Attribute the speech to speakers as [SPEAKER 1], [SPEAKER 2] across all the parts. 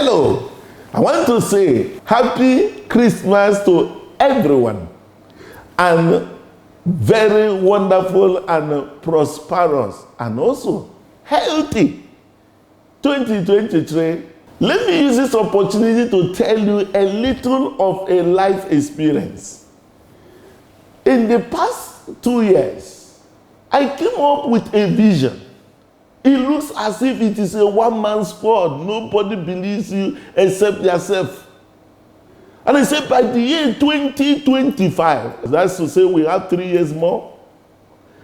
[SPEAKER 1] Hello, I want to say Happy Christmas to everyone and very wonderful and prosperous and also healthy 2023. Let me use this opportunity to tell you a little of a life experience. In the past 2 years, I came up with a vision. It looks as if it is a one-man squad. Nobody believes you except yourself. And I said by the year 2025, that's to say we have 3 years more,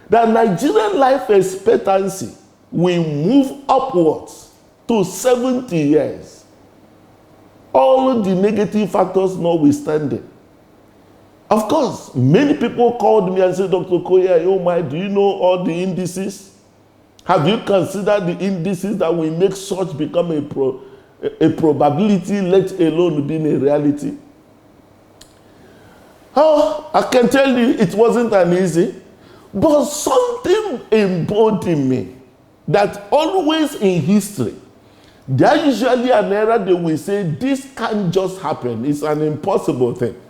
[SPEAKER 1] the Nigerian life expectancy will move upwards to 70 years. All the negative factors notwithstanding. Of course, many people called me and said, Dr. Koya, oh my, do you know all the indices? Have you considered the indices that will make such become a probability, let alone being a reality? Oh, I can tell you it wasn't an easy, but something emboldened me that always in history, there usually an era they will say, this can't just happen, it's an impossible thing.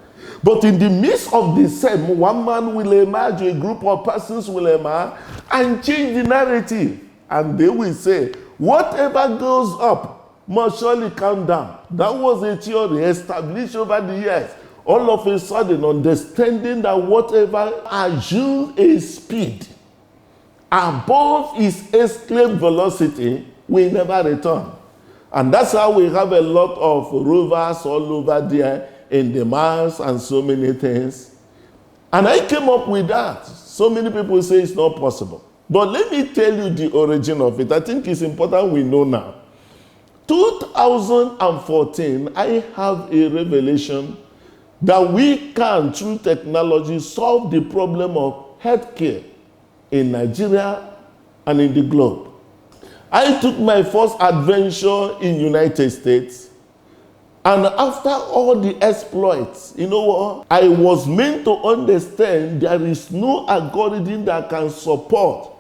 [SPEAKER 1] But in the midst of the same, one man will emerge, a group of persons will emerge and change the narrative. And they will say, whatever goes up must surely come down. That was a theory established over the years. All of a sudden, understanding that whatever assumes a speed above its escape velocity will never return. And that's how we have a lot of rovers all over there in the Mars and so many things. And I came up with that. So many people say it's not possible. But let me tell you the origin of it. I think it's important we know now. 2014, I have a revelation that we can, through technology, solve the problem of healthcare in Nigeria and in the globe. I took my first adventure in United States. And after all the exploits, you know what? I was meant to understand there is no algorithm that can support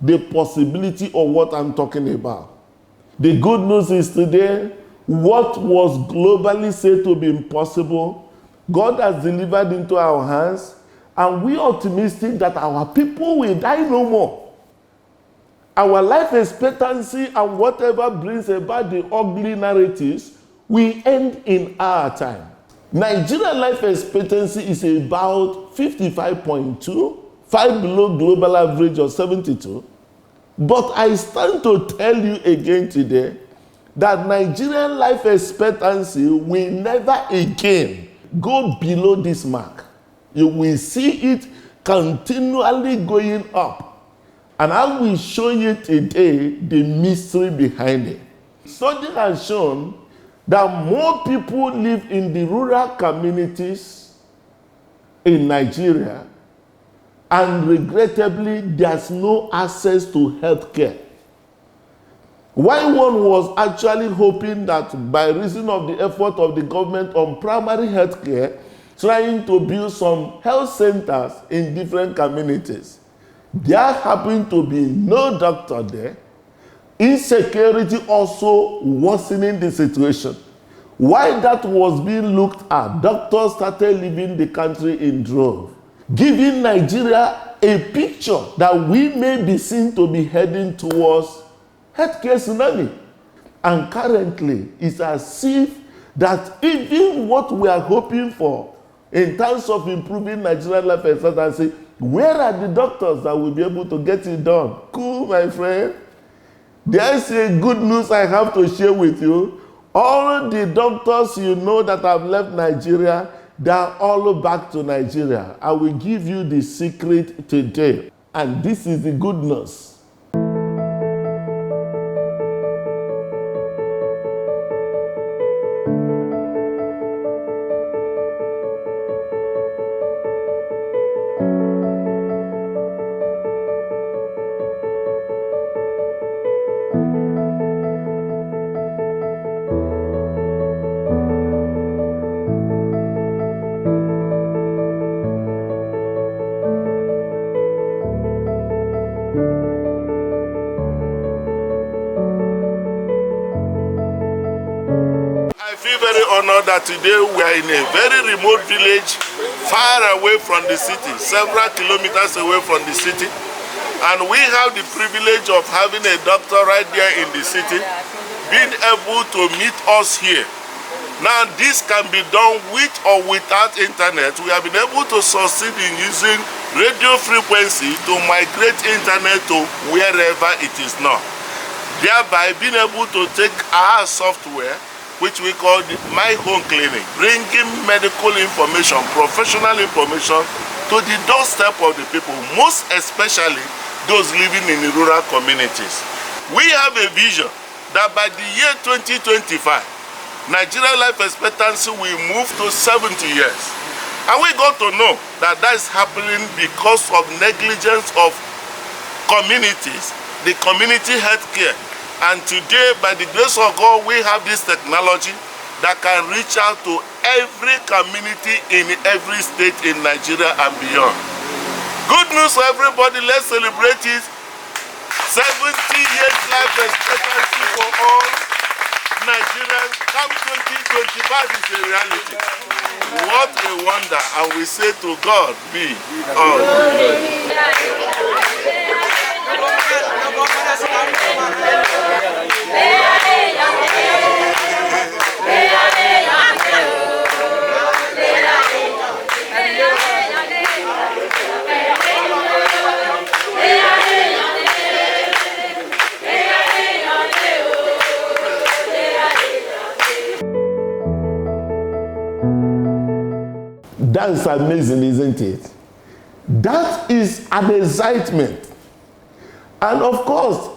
[SPEAKER 1] the possibility of what I'm talking about. The good news is today, what was globally said to be impossible, God has delivered into our hands, and we are optimistic that our people will die no more. Our life expectancy and whatever brings about the ugly narratives will end in our time. Nigerian life expectancy is about 55.2, 5 below global average of 72. But I stand to tell you again today that Nigerian life expectancy will never again go below this mark. You will see it continually going up. And I will show you today the mystery behind it. Study has shown that more people live in the rural communities in Nigeria, and regrettably, there's no access to health care. While one was actually hoping that by reason of the effort of the government on primary health care, trying to build some health centers in different communities, there happened to be no doctor there. Insecurity also worsening the situation. While that was being looked at, doctors started leaving the country in droves, giving Nigeria a picture that we may be seen to be heading towards healthcare tsunami. And currently, it's as if that even what we are hoping for in terms of improving Nigerian life expectancy, where are the doctors that will be able to get it done? Cool, my friend. There's a good news I have to share with you. All the doctors you know that have left Nigeria, they are all back to Nigeria. I will give you the secret today. And this is the good news. very honored that today we are in a very remote village, far away from the city, several kilometers away from the city. And we have the privilege of having a doctor right there in the city, being able to meet us here. Now, this can be done with or without internet. We have been able to succeed in using radio frequency to migrate internet to wherever it is not. Thereby being able to take our software, which we call the My Home Clinic, bringing medical information, professional information to the doorstep of the people, most especially those living in the rural communities. We have a vision that by the year 2025, Nigerian life expectancy will move to 70 years. And we got to know that that is happening because of negligence of communities, the community health care. And today, by the grace of God, we have this technology that can reach out to every community in every state in Nigeria and beyond. Good news for everybody, let's celebrate it. 70 years life expectancy for all Nigerians. Come 2025 is a reality. What a wonder. And we say to God be all.
[SPEAKER 2] That's amazing, isn't it? That is an excitement. And of course,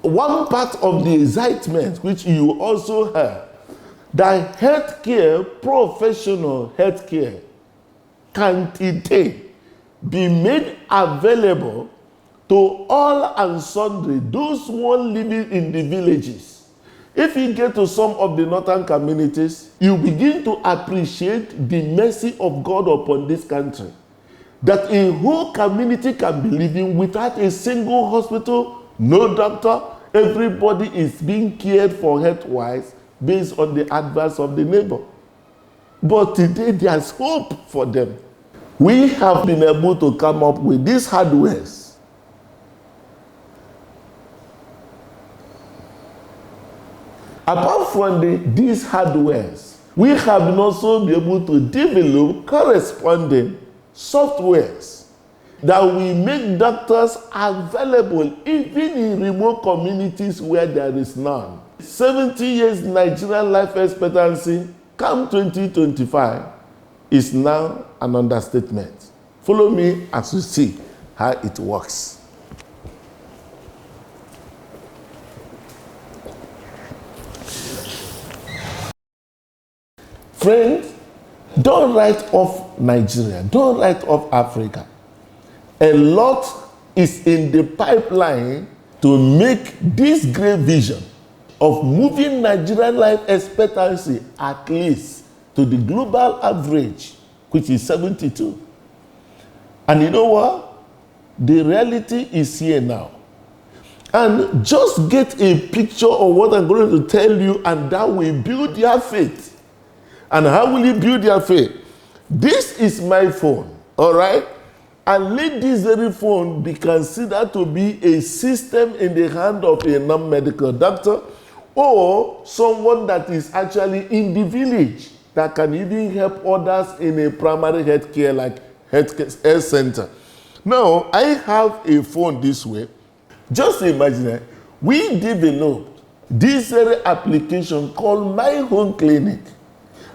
[SPEAKER 2] one part of the excitement which you also have, that healthcare, professional healthcare, can today be made available to all and sundry, those who are living in the villages. If you get to some of the northern communities, you begin to appreciate the mercy of God upon this country. That a whole community can be living without a single hospital, no doctor. Everybody is being cared for health-wise based on the advice of the neighbor. But today there's hope for them. We have been able to come up with these hardwares. Apart from these hardwares, we have been also been able to develop corresponding softwares that will make doctors available even in remote communities where there is none. 70 years Nigerian life expectancy, come 2025, is now an understatement. Follow me as you see how it works. Friends, don't write off Nigeria. Don't write off Africa. A lot is in the pipeline to make this great vision of moving Nigerian life expectancy at least to the global average, which is 72. And you know what? The reality is here now. And just get a picture of what I'm going to tell you, and that will build your faith. And how will you build your faith? This is my phone, all right? And let this very phone be considered to be a system in the hand of a non-medical doctor or someone that is actually in the village that can even help others in a primary health care like health center. Now, I have a phone this way. Just imagine that we developed this very application called My Home Clinic.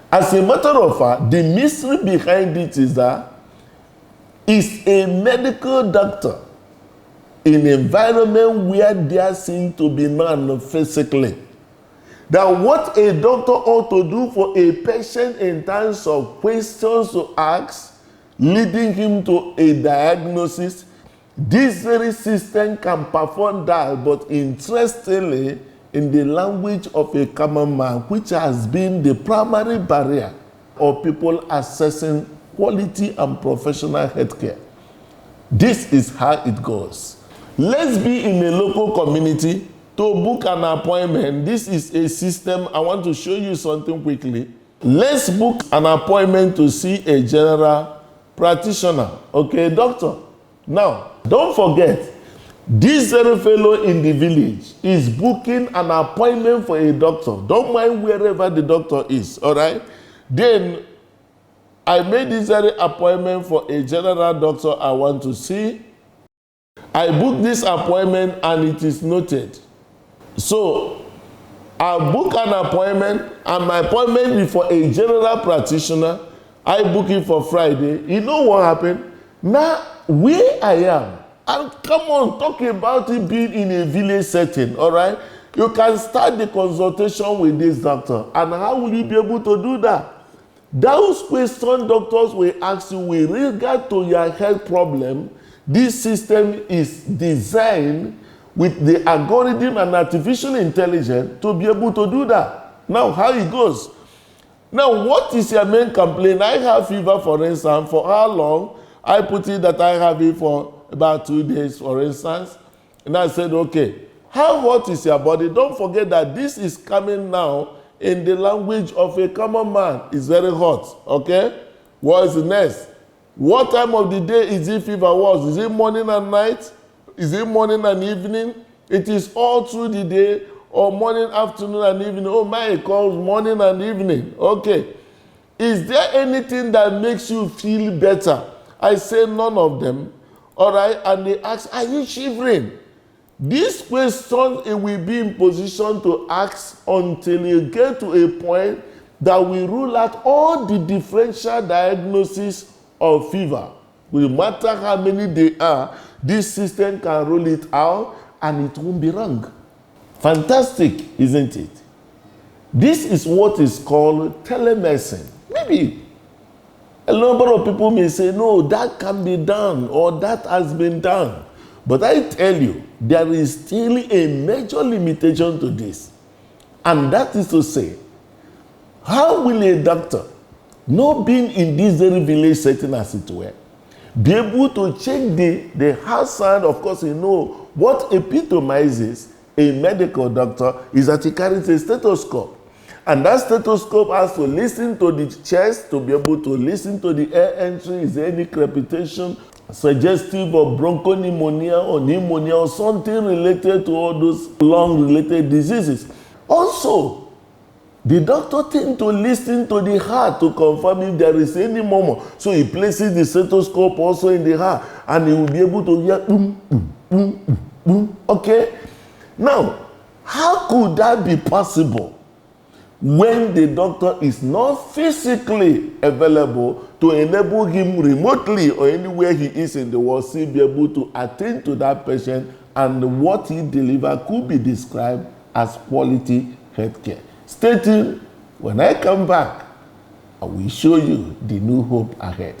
[SPEAKER 2] As a matter of fact, the mystery behind it is that it's a medical doctor in an environment where there seems to be none physically. That what a doctor ought to do for a patient in terms of questions to ask, leading him to a diagnosis, this very system can perform that, but interestingly, in the language of a common man, which has been the primary barrier of people accessing quality and professional health care. This is how it goes. Let's be in a local community to book an appointment. This is a system. I want to show you something quickly.
[SPEAKER 1] Let's book an appointment to see a general practitioner. Okay, doctor? Now, don't forget, this very fellow in the village is booking an appointment for a doctor. Don't mind wherever the doctor is, all right? Then, I made this very appointment for a general doctor I want to see. I booked this appointment and it is noted. So, I book an appointment and my appointment is for a general practitioner. I book it for Friday. You know what happened? Now, where I am, and come on, talk about it being in a village setting, all right? You can start the consultation with this doctor. And how will you be able to do that? Those questions doctors will ask you with regard to your health problem. This system is designed with the algorithm and artificial intelligence to be able to do that. Now, how it goes? Now, what is your main complaint? I have fever, for instance. For how long? I put it that I have it for about 2 days, for instance. And I said, okay, how hot is your body? Don't forget that this is coming now in the language of a common man. It's very hot, okay? What is the next? What time of the day is it fever was? Is it morning and night? Is it morning and evening? It is all through the day, or morning, afternoon, and evening. Oh my, it calls morning and evening. Okay. Is there anything that makes you feel better? I say none of them. All right. And they ask, are you shivering? This question it will be in position to ask until you get to a point that we rule out all the differential diagnosis of fever. No matter how many they are, this system can rule it out and it won't be wrong. Fantastic, isn't it? This is what is called telemedicine. Maybe a number of people may say, no, that can be done or that has been done. But I tell you, there is still a major limitation to this. And that is to say, how will a doctor, not being in this very village setting as it were, be able to check the hazard? Of course, you know, what epitomizes a medical doctor is that he carries a stethoscope. And that stethoscope has to listen to the chest to be able to listen to the air entry. Is there any crepitation suggestive of bronchopneumonia or pneumonia or something related to all those lung-related diseases? Also, the doctor tends to listen to the heart to confirm if there is any murmur. So he places the stethoscope also in the heart and he will be able to hear boom, boom, boom, boom, boom. Okay? Now, how could that be possible when the doctor is not physically available to enable him remotely or anywhere he is in the world to be able to attend to that patient, and what he delivers could be described as quality healthcare? Stay tuned. When I come back, I will show you the new hope ahead.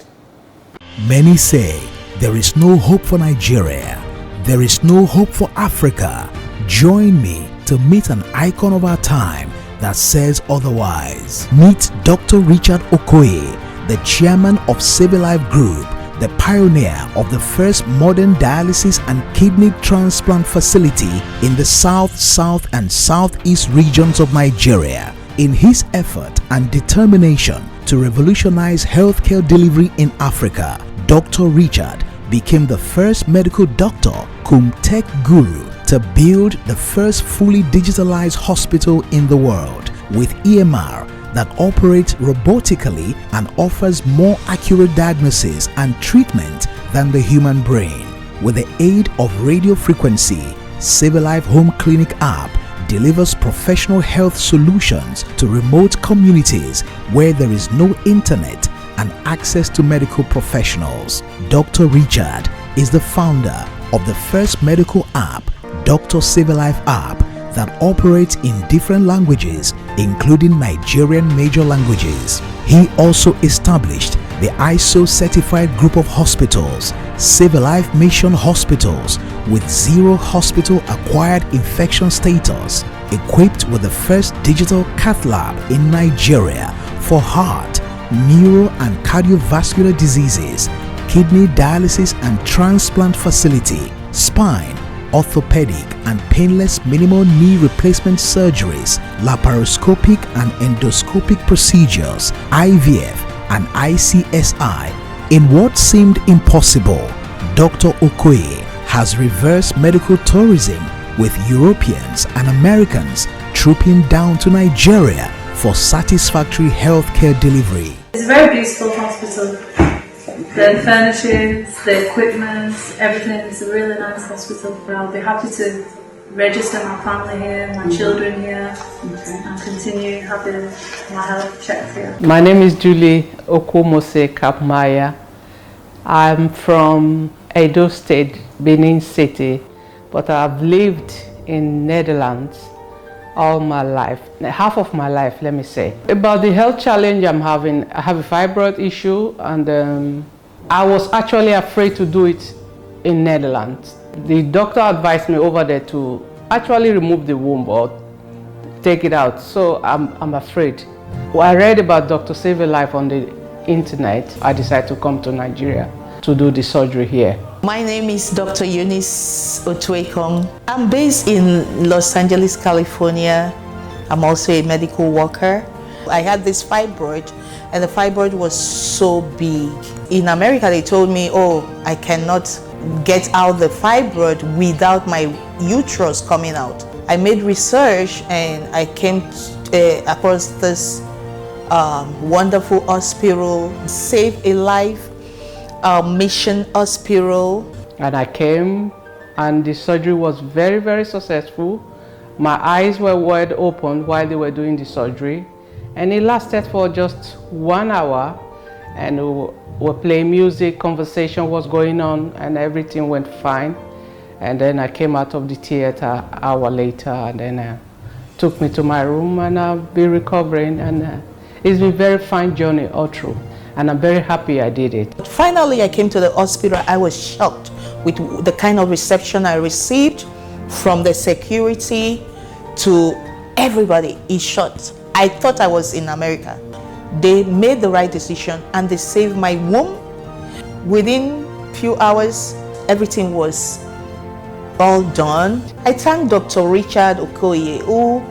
[SPEAKER 3] Many say there is no hope for Nigeria. There is no hope for Africa. Join me to meet an icon of our time that says otherwise. Meet Dr. Richard Okoye, the chairman of Civil Life Group, the pioneer of the first modern dialysis and kidney transplant facility in the South, South and Southeast regions of Nigeria. In his effort and determination to revolutionize healthcare delivery in Africa, Dr. Richard became the first medical doctor cum tech guru to build the first fully digitalized hospital in the world with EMR that operates robotically and offers more accurate diagnosis and treatment than the human brain. With the aid of radio frequency, Civil Life Home Clinic app delivers professional health solutions to remote communities where there is no internet and access to medical professionals. Dr. Richard is the founder of the first medical app, Dr. Civil Life app, that operates in different languages, including Nigerian major languages. He also established the ISO certified group of hospitals, Civil Life Mission Hospitals, with zero hospital acquired infection status, equipped with the first digital cath lab in Nigeria for heart, neuro and cardiovascular diseases, kidney dialysis and transplant facility, spine, orthopedic and painless minimal knee replacement surgeries, laparoscopic and endoscopic procedures, IVF and ICSI. In what seemed impossible, Dr. Okoye has reversed medical tourism, with Europeans and Americans trooping down to Nigeria for satisfactory healthcare delivery.
[SPEAKER 4] It's a very beautiful hospital. The furnishings, the equipment, everything is a really nice hospital. I'll be happy to register my family here, my children here, and continue having my health checked here.
[SPEAKER 5] My name is Julie Okomose Kapmaya. I'm from Edo State, Benin City, but I've lived in Netherlands all my life, half of my life, let me say. About the health challenge I'm having, I have a fibroid issue, and I was actually afraid to do it in Netherlands. The doctor advised me over there to actually remove the womb or take it out, so I'm afraid. Well, I read about Dr. Save a Life on the internet. I decided to come to Nigeria to do the surgery here.
[SPEAKER 6] My name is Dr. Eunice Otuekong. I'm based in Los Angeles, California. I'm also a medical worker. I had this fibroid, and the fibroid was so big. In America, they told me, oh, I cannot get out the fibroid without my uterus coming out. I made research, and I came across this wonderful hospital, Save a Life Mission Hospital.
[SPEAKER 5] And I came, and the surgery was very, very successful. My eyes were wide open while they were doing the surgery, and it lasted for just 1 hour, and we were playing music, conversation was going on, and everything went fine. And then I came out of the theater an hour later, and then took me to my room, and I've been recovering, and it's been a very fine journey all through. And I'm very happy I did it.
[SPEAKER 6] Finally, I came to the hospital. I was shocked with the kind of reception I received, from the security to everybody. It's shocked. I thought I was in America. They made the right decision, and they saved my womb. Within a few hours, everything was all done. I thank Dr. Richard Okoye, who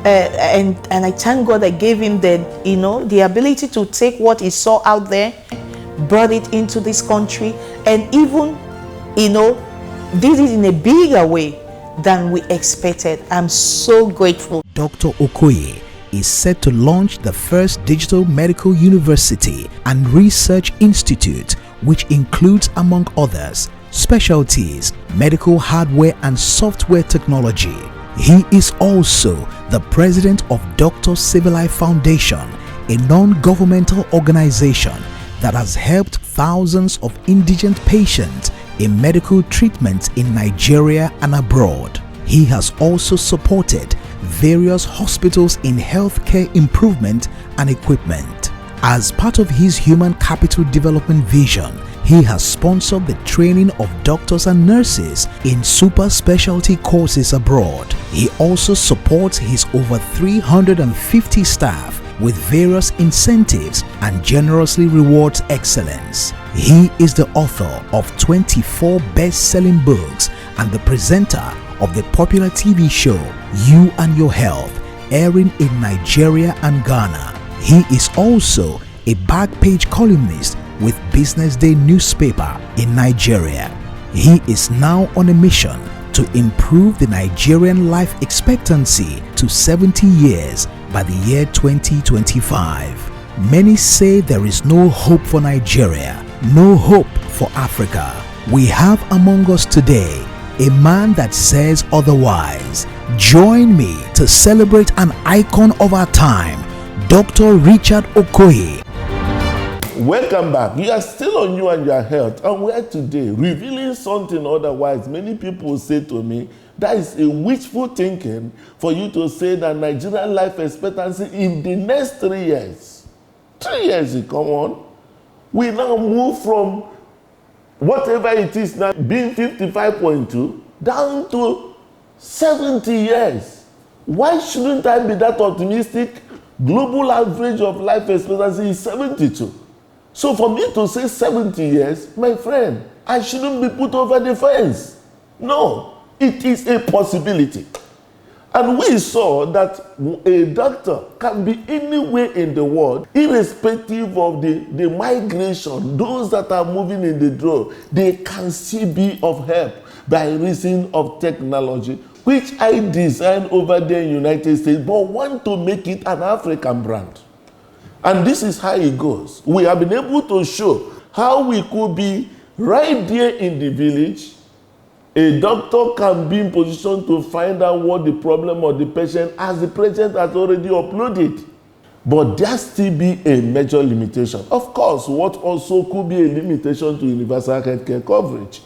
[SPEAKER 6] and I thank God I gave him the ability to take what he saw out there, brought it into this country, and even did it in a bigger way than we expected. I'm so grateful.
[SPEAKER 3] Dr. Okoye is set to launch the first digital medical university and research institute, which includes, among others, specialties, medical hardware and software technology. He is also the president of Dr. Save a Life Foundation, a non-governmental organization that has helped thousands of indigent patients in medical treatment in Nigeria and abroad. He has also supported various hospitals in healthcare improvement and equipment. As part of his human capital development vision, he has sponsored the training of doctors and nurses in super specialty courses abroad. He also supports his over 350 staff with various incentives and generously rewards excellence. He is the author of 24 best-selling books and the presenter of the popular TV show You and Your Health, airing in Nigeria and Ghana. He is also a back-page columnist with Business Day newspaper in Nigeria. He is now on a mission to improve the Nigerian life expectancy to 70 years by the year 2025. Many say there is no hope for Nigeria, no hope for Africa. We have among us today a man that says otherwise. Join me to celebrate an icon of our time, Dr. Richard Okoye.
[SPEAKER 1] Welcome back. You are still on You and Your Health, and we are today revealing something otherwise. Many people say to me, that is a wishful thinking for you to say that Nigerian life expectancy in the next 3 years. 3 years, come on. We now move from whatever it is now, being 55.2, down to 70 years. Why shouldn't I be that optimistic? Global average of life expectancy is 72. So for me to say 70 years, my friend, I shouldn't be put over the fence. No, It is a possibility. And we saw that a doctor can be anywhere in the world, irrespective of the migration, those that are moving in the drone, they can still be of help by reason of technology, which I designed over there in the United States, but want to make it an African brand. And this is how it goes. We have been able to show how we could be right there in the village. A doctor can be in position to find out what the problem of the patient, as the patient has already uploaded. But there still be a major limitation. Of course, what also could be a limitation to universal healthcare coverage.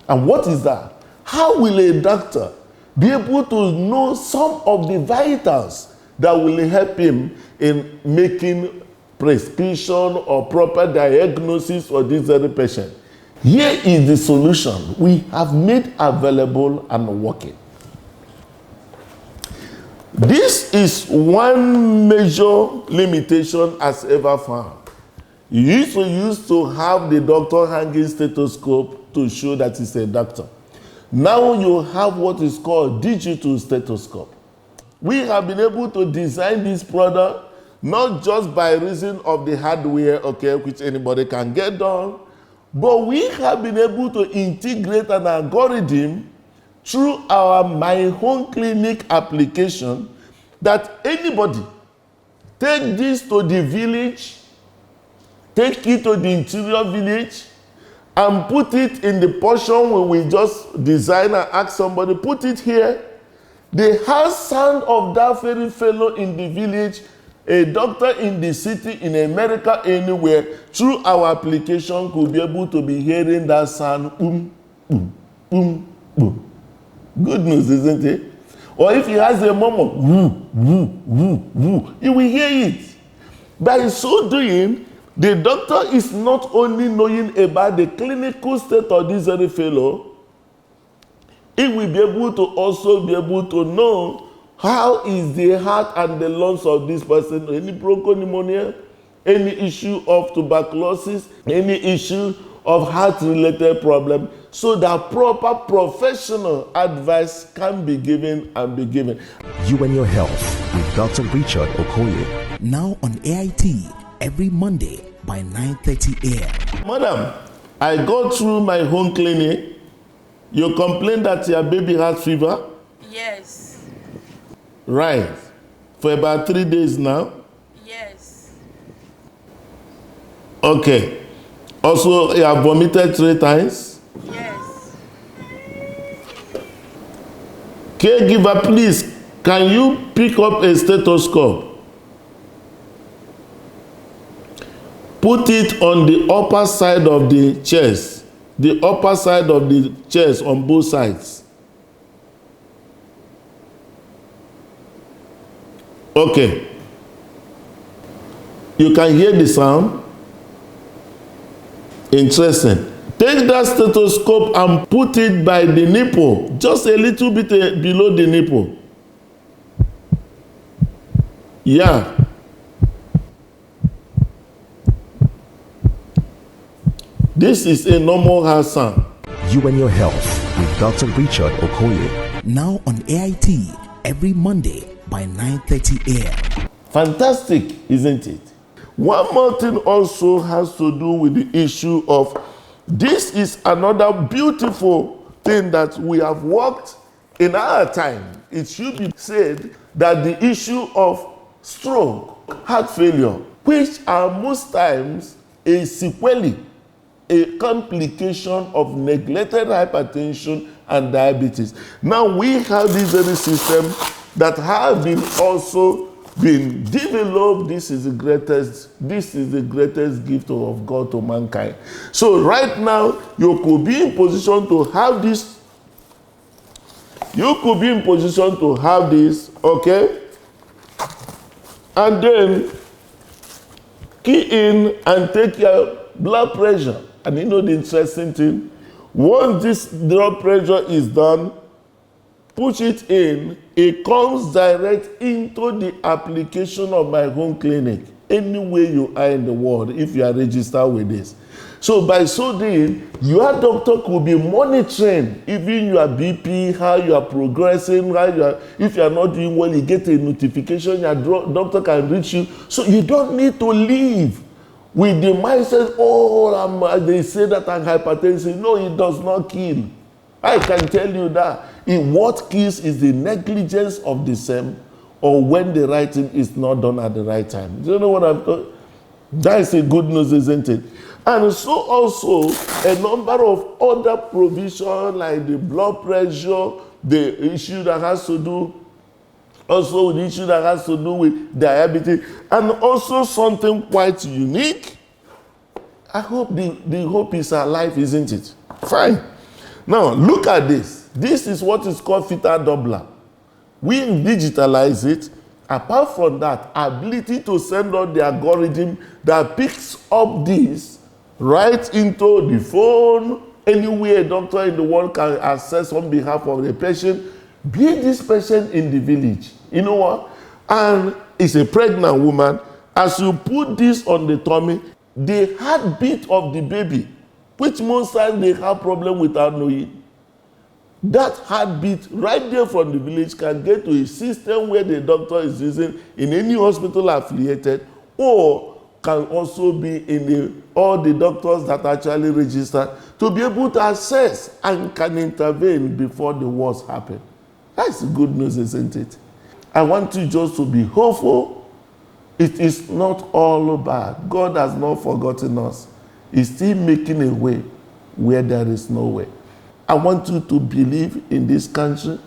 [SPEAKER 1] And what is that? How will a doctor be able to know some of the vitals that will help him in making prescription or proper diagnosis for this very patient? Here is the solution we have made available and working. This is one major limitation as ever found. You used to have the doctor hanging stethoscope to show that he's a doctor. Now you have what is called digital stethoscope. We have been able to design this product not just by reason of the hardware, okay, which anybody can get done, but we have been able to integrate an algorithm through our My Home Clinic application that anybody take this to the village, take it to the interior village, and put it in the portion where we just design and ask somebody, put it here. The house sound of that very fellow in the village, a doctor in the city, in America, anywhere, through our application could be able to be hearing that sound, boom, boom, boom, boom. Good news, isn't it? Or if he has a murmur, woo, woo, woo, woo, you will hear it. By so doing, the doctor is not only knowing about the clinical state of this very fellow, he will be able to also be able to know how is the heart and the lungs of this person, any bronchopneumonia, any issue of tuberculosis, any issue of heart-related problem, so that proper professional advice can be given and be given.
[SPEAKER 3] You and Your Health with Dr. Richard Okoye. Now on AIT every Monday by 9:30 a.m.
[SPEAKER 1] Madam, I go through my home clinic. You complain that your baby has fever?
[SPEAKER 6] Yes.
[SPEAKER 1] Right. For about 3 days now?
[SPEAKER 6] Yes.
[SPEAKER 1] Okay. Also, you have vomited 3 times?
[SPEAKER 6] Yes.
[SPEAKER 1] Caregiver, please, can you pick up a stethoscope? Put it on the upper side of the chest. The upper side of the chest on both sides. Okay. You can hear the sound. Interesting. Take that stethoscope and put it by the nipple, just a little bit below the nipple. Yeah. This is a normal heart sound.
[SPEAKER 3] You and Your Health with Dr. Richard Okoye. Now on AIT every Monday by 9:30 a.m.
[SPEAKER 1] Fantastic, isn't it? One more thing also has to do with the issue of, this is another beautiful thing that we have worked in our time. It should be said that the issue of stroke, heart failure, which are most times a sequelae, a complication of neglected hypertension and diabetes. Now we have this very system that have been also been developed. This is the greatest gift of God to mankind. So right now you could be in position to have this. You could be in position to have this, okay? And then key in and take your blood pressure. And you know the interesting thing? Once this blood pressure is done, push it in, it comes direct into the application of My Home Clinic, anywhere you are in the world, if you are registered with this. So by so doing, your doctor could be monitoring even your BP, how you are progressing, if you are not doing well, you get a notification, your doctor can reach you. So you don't need to live with the mindset, they say that I'm hypertensive. No, it does not kill. I can tell you that. What kills is the negligence of the same, or when the right thing is not done at the right time. Do you know what I'm talking? That is a good news, isn't it? And so also a number of other provisions like the blood pressure, the issue that has to do also with the issue that has to do with diabetes, and also something quite unique. I hope the hope is alive, isn't it? Fine. Now look at this. This is what is called fetal Doppler. We digitalize it. Apart from that, ability to send out the algorithm that picks up this right into the phone, anywhere a doctor in the world can access on behalf of the patient, be this patient in the village. You know what? And it's a pregnant woman. As you put this on the tummy, the heartbeat of the baby, which most times they have problem without knowing, that heartbeat right there from the village can get to a system where the doctor is using in any hospital affiliated, or can also be in all the doctors that actually register to be able to assess and can intervene before the worst happen. That's good news, isn't it? I want you just to be hopeful. It is not all bad. God has not forgotten us. He's still making a way where there is no way. I want you to believe in this country,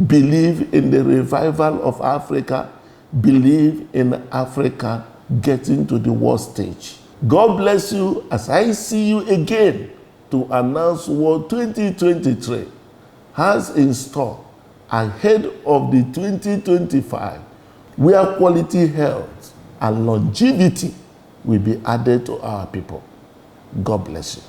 [SPEAKER 1] believe in the revival of Africa, believe in Africa getting to the world stage. God bless you as I see you again to announce what 2023 has in store ahead of the 2025, where quality health and longevity will be added to our people. God bless you.